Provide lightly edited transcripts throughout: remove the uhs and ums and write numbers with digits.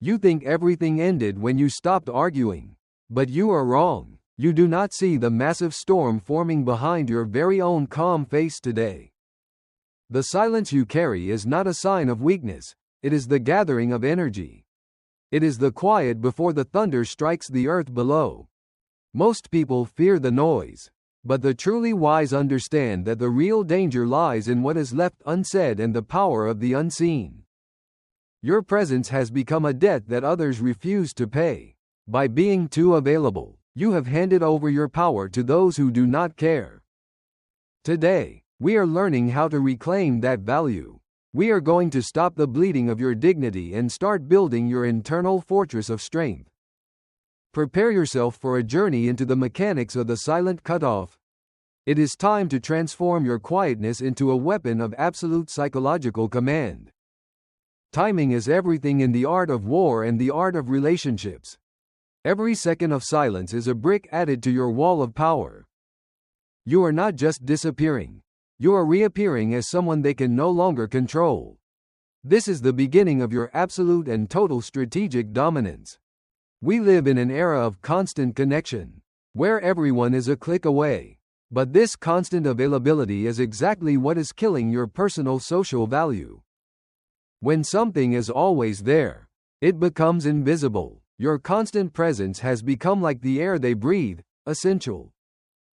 You think everything ended when you stopped arguing. But you are wrong. You do not see the massive storm forming behind your very own calm face today. The silence you carry is not a sign of weakness, it is the gathering of energy. It is the quiet before the thunder strikes the earth below. Most people fear the noise, but the truly wise understand that the real danger lies in what is left unsaid and the power of the unseen. Your presence has become a debt that others refuse to pay. By being too available, you have handed over your power to those who do not care. Today, we are learning how to reclaim that value. We are going to stop the bleeding of your dignity and start building your internal fortress of strength. Prepare yourself for a journey into the mechanics of the silent cutoff. It is time to transform your quietness into a weapon of absolute psychological command. Timing is everything in the art of war and the art of relationships. Every second of silence is a brick added to your wall of power. You are not just disappearing. You are reappearing as someone they can no longer control. This is the beginning of your absolute and total strategic dominance. We live in an era of constant connection, where everyone is a click away. But this constant availability is exactly what is killing your personal social value. When something is always there, it becomes invisible. Your constant presence has become like the air they breathe, essential,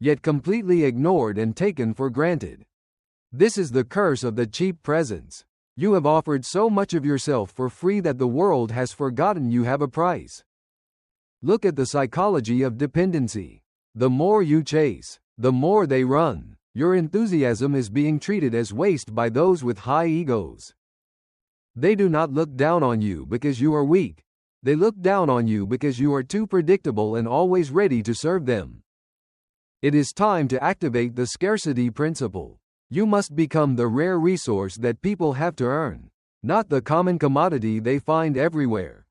yet completely ignored and taken for granted. This is the curse of the cheap presence. You have offered so much of yourself for free that the world has forgotten you have a price. Look at the psychology of dependency. The more you chase, the more they run. Your enthusiasm is being treated as waste by those with high egos. They do not look down on you because you are weak. They look down on you because you are too predictable and always ready to serve them. It is time to activate the scarcity principle. You must become the rare resource that people have to earn, not the common commodity they find everywhere.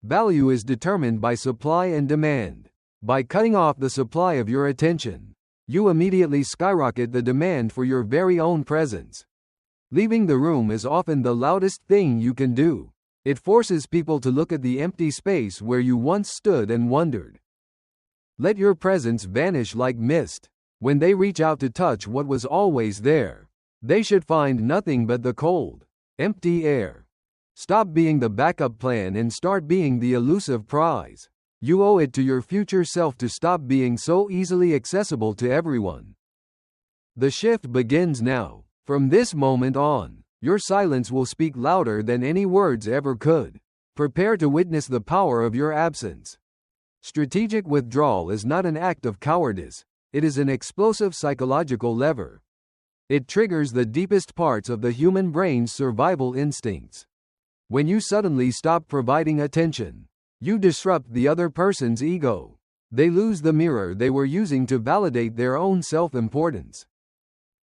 Value is determined by supply and demand. By cutting off the supply of your attention, you immediately skyrocket the demand for your very own presence. Leaving the room is often the loudest thing you can do. It forces people to look at the empty space where you once stood and wondered. Let your presence vanish like mist. When they reach out to touch what was always there, they should find nothing but the cold, empty air. Stop being the backup plan and start being the elusive prize. You owe it to your future self to stop being so easily accessible to everyone. The shift begins now. From this moment on, your silence will speak louder than any words ever could. Prepare to witness the power of your absence. Strategic withdrawal is not an act of cowardice. It is an explosive psychological lever. It triggers the deepest parts of the human brain's survival instincts. When you suddenly stop providing attention, you disrupt the other person's ego. They lose the mirror they were using to validate their own self-importance.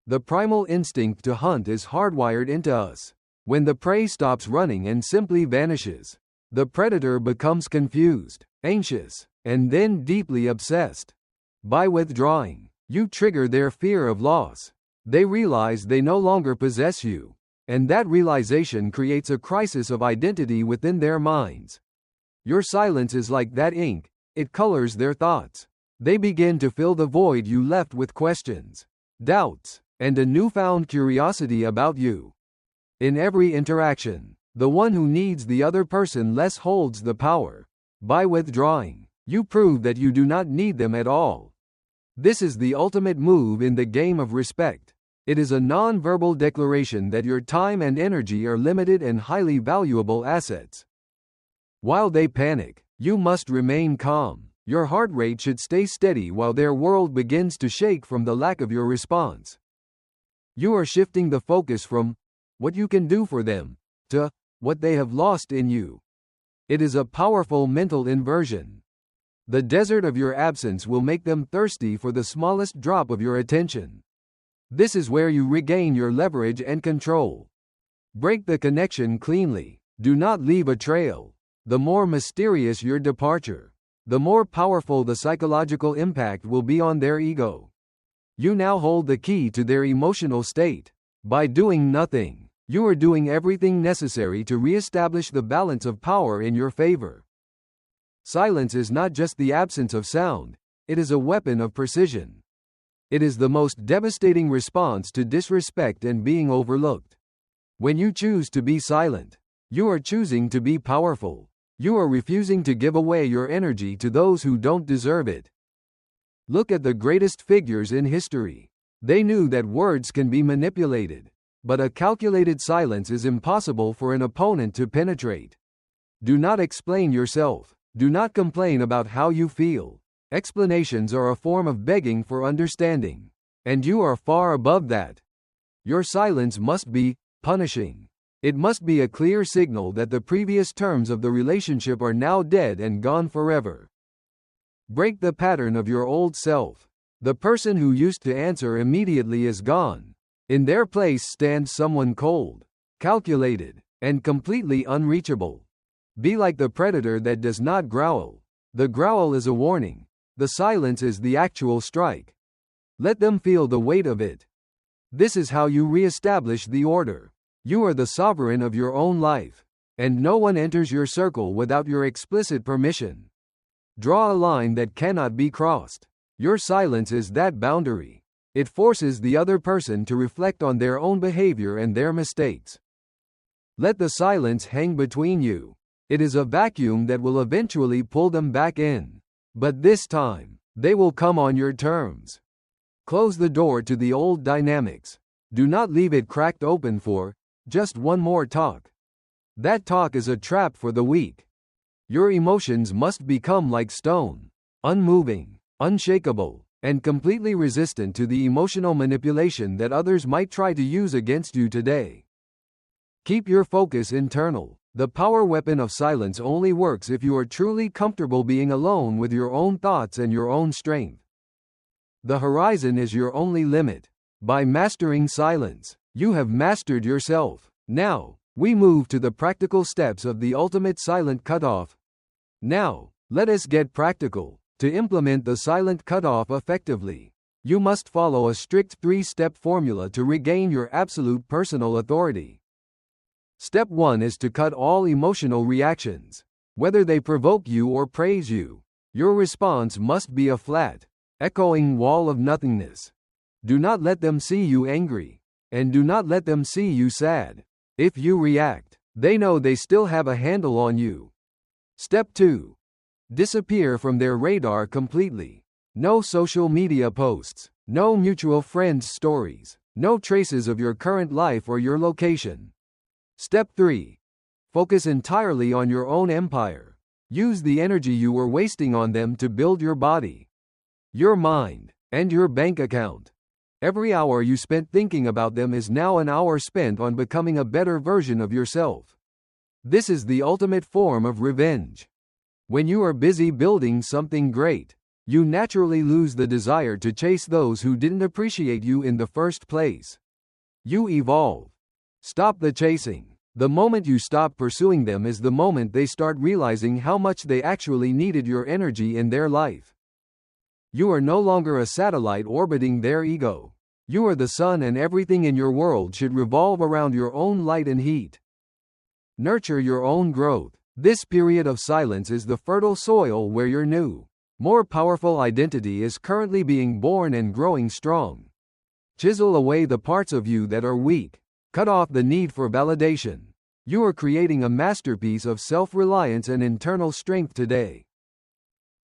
The primal instinct to hunt is hardwired into us. When the prey stops running and simply vanishes, the predator becomes confused, anxious, and then deeply obsessed. By withdrawing, you trigger their fear of loss. They realize they no longer possess you, and that realization creates a crisis of identity within their minds. Your silence is like that ink, it colors their thoughts. They begin to fill the void you left with questions, doubts, and a newfound curiosity about you. In every interaction, the one who needs the other person less holds the power. By withdrawing, you prove that you do not need them at all. This is the ultimate move in the game of respect. It is a non-verbal declaration that your time and energy are limited and highly valuable assets. While they panic, you must remain calm. Your heart rate should stay steady while their world begins to shake from the lack of your response. You are shifting the focus from what you can do for them to what they have lost in you. It is a powerful mental inversion. The desert of your absence will make them thirsty for the smallest drop of your attention. This is where you regain your leverage and control. Break the connection cleanly. Do not leave a trail. The more mysterious your departure, the more powerful the psychological impact will be on their ego. You now hold the key to their emotional state. By doing nothing, You are doing everything necessary to re-establish the balance of power in your favor. Silence is not just the absence of sound, it is a weapon of precision. It is the most devastating response to disrespect and being overlooked. When you choose to be silent, you are choosing to be powerful. You are refusing to give away your energy to those who don't deserve it. Look at the greatest figures in history. They knew that words can be manipulated, but a calculated silence is impossible for an opponent to penetrate. Do not explain yourself. Do not complain about how you feel. Explanations are a form of begging for understanding, and you are far above that. Your silence must be punishing. It must be a clear signal that the previous terms of the relationship are now dead and gone forever. Break the pattern of your old self. The person who used to answer immediately is gone. In their place stands someone cold, calculated, and completely unreachable. Be like the predator that does not growl. The growl is a warning. The silence is the actual strike. Let them feel the weight of it. This is how you re-establish the order. You are the sovereign of your own life, and no one enters your circle without your explicit permission. Draw a line that cannot be crossed. Your silence is that boundary. It forces the other person to reflect on their own behavior and their mistakes. Let the silence hang between you. It is a vacuum that will eventually pull them back in. But this time, they will come on your terms. Close the door to the old dynamics. Do not leave it cracked open for just one more talk. That talk is a trap for the weak. Your emotions must become like stone, unmoving, unshakable, and completely resistant to the emotional manipulation that others might try to use against you today. Keep your focus internal. The power weapon of silence only works if you are truly comfortable being alone with your own thoughts and your own strength. The horizon is your only limit. By mastering silence, you have mastered yourself. Now, we move to the practical steps of the ultimate silent cutoff. Now, let us get practical. To implement the silent cutoff effectively, you must follow a strict 3-step formula to regain your absolute personal authority. Step 1 is to cut all emotional reactions. Whether they provoke you or praise you, your response must be a flat, echoing wall of nothingness. Do not let them see you angry, and do not let them see you sad. If you react, they know they still have a handle on you. Step 2. Disappear from their radar completely. No social media posts, no mutual friends stories, no traces of your current life or your location. Step 3. Focus entirely on your own empire. Use the energy you were wasting on them to build your body, your mind, and your bank account. Every hour you spent thinking about them is now an hour spent on becoming a better version of yourself. This is the ultimate form of revenge. When you are busy building something great, you naturally lose the desire to chase those who didn't appreciate you in the first place. You evolve. Stop the chasing. The moment you stop pursuing them is the moment they start realizing how much they actually needed your energy in their life. You are no longer a satellite orbiting their ego. You are the sun, and everything in your world should revolve around your own light and heat. Nurture your own growth. This period of silence is the fertile soil where your new, more powerful identity is currently being born and growing strong. Chisel away the parts of you that are weak. Cut off the need for validation. You are creating a masterpiece of self-reliance and internal strength today.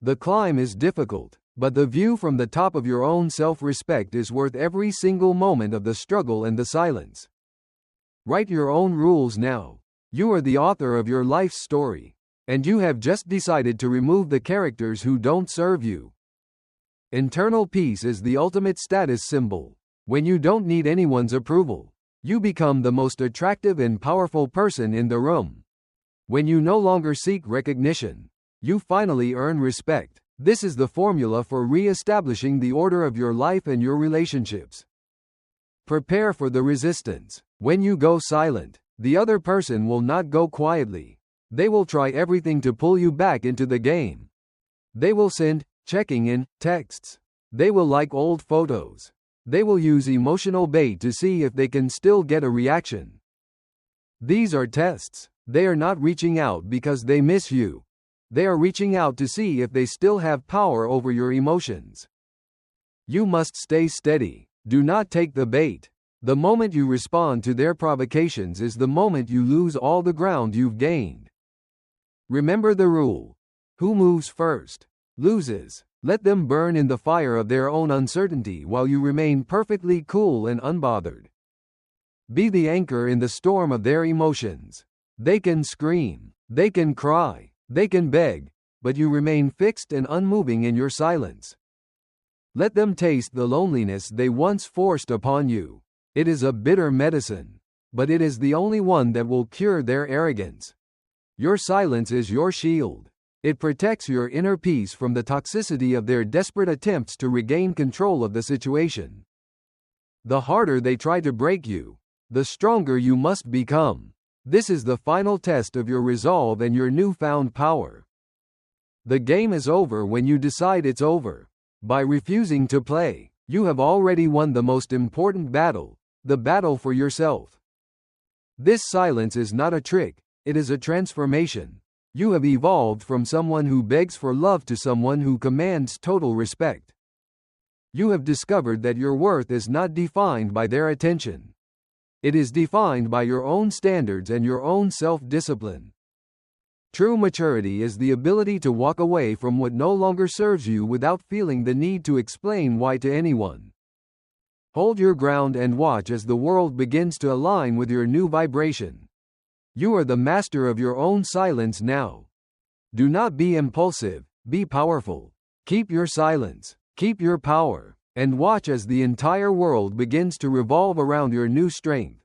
The climb is difficult, but the view from the top of your own self-respect is worth every single moment of the struggle and the silence. Write your own rules now. You are the author of your life's story, and you have just decided to remove the characters who don't serve you. Internal peace is the ultimate status symbol. When you don't need anyone's approval, you become the most attractive and powerful person in the room. When you no longer seek recognition, you finally earn respect. This is the formula for re-establishing the order of your life and your relationships. Prepare for the resistance. When you go silent, the other person will not go quietly. They will try everything to pull you back into the game. They will send checking in texts. They will like old photos. They will use emotional bait to see if they can still get a reaction. These are tests. They are not reaching out because they miss you. They are reaching out to see if they still have power over your emotions. You must stay steady. Do not take the bait. The moment you respond to their provocations is the moment you lose all the ground you've gained. Remember the rule. Who moves first loses. Let them burn in the fire of their own uncertainty while you remain perfectly cool and unbothered. Be the anchor in the storm of their emotions. They can scream, they can cry, they can beg, but you remain fixed and unmoving in your silence. Let them taste the loneliness they once forced upon you. It is a bitter medicine, but it is the only one that will cure their arrogance. Your silence is your shield. It protects your inner peace from the toxicity of their desperate attempts to regain control of the situation. The harder they try to break you, the stronger you must become. This is the final test of your resolve and your newfound power. The game is over when you decide it's over. By refusing to play, you have already won the most important battle, the battle for yourself. This silence is not a trick, it is a transformation. You have evolved from someone who begs for love to someone who commands total respect. You have discovered that your worth is not defined by their attention. It is defined by your own standards and your own self-discipline. True maturity is the ability to walk away from what no longer serves you without feeling the need to explain why to anyone. Hold your ground and watch as the world begins to align with your new vibration. You are the master of your own silence now. Do not be impulsive, be powerful. Keep your silence, keep your power, and watch as the entire world begins to revolve around your new strength.